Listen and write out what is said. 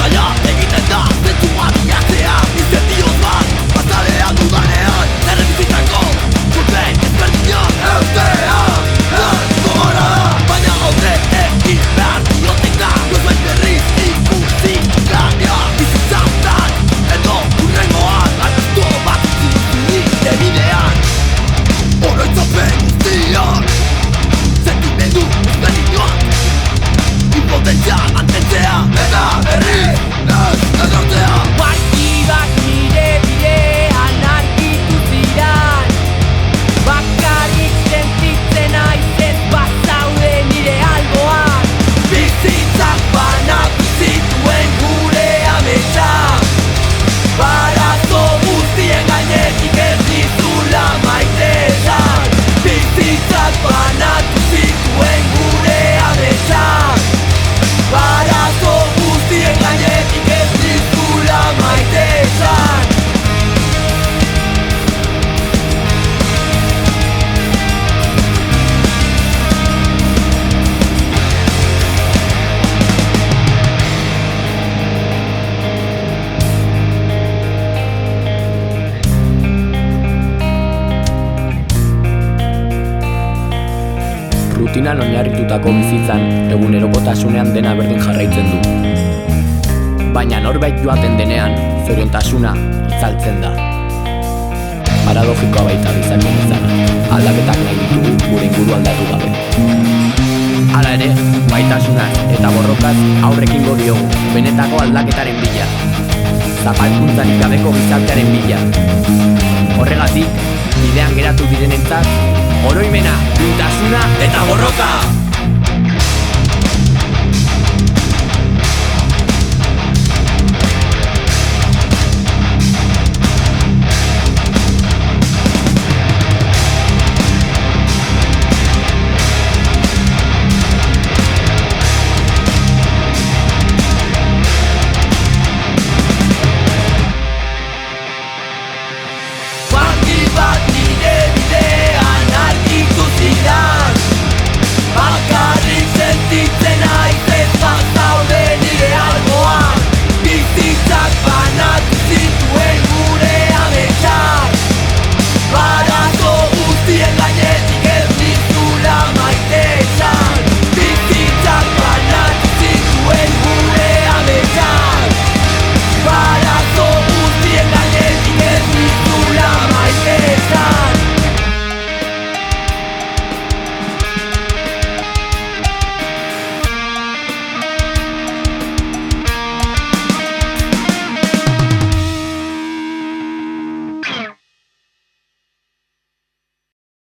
Zaila egiten da zentzua bilatzea, inzentioz bat bazalean dudanean, nire bizitzako kulpen ezberdinak eustea. Gogora da, baina horre egin behar diotek da, gozoen berriz ikusi gania bizitzautan, edo hurrengoan arrasto bat nire bidean. Oroitzapen guztiak, sentimendu ezberdinoak, impotentzia mantentzea eta berriz ez errautzea. Partibak nire bidean argitu zidan, bakarrik sentitzen aizez bazaude nire alboan. Bizitzak banatu zituen gure ametsak, barazo guztien gainetik ez dizula maite esan. Bizitzak banatu zituen gure ametsak, barazo guztien gainetik ez dizula maite esan. Rutinan oinarritutako bizitzan egunerokotasunean dena berdin jarraitzen du. Baina norbait joaten denean, zoriontasuna itzaltzen da. Paradogikoa baita gizaki izana, aldaketak nahi ditugu gure inguru aldatu gabe. Hala ere, baitasunaz eta borrokaz aurrekin diogu benetako aldaketaren bila, zapalkuntzarik gabeko gizartearen bila. Horregatik, bidean geratu direnentzat, oroimena, duintasuna eta borroka!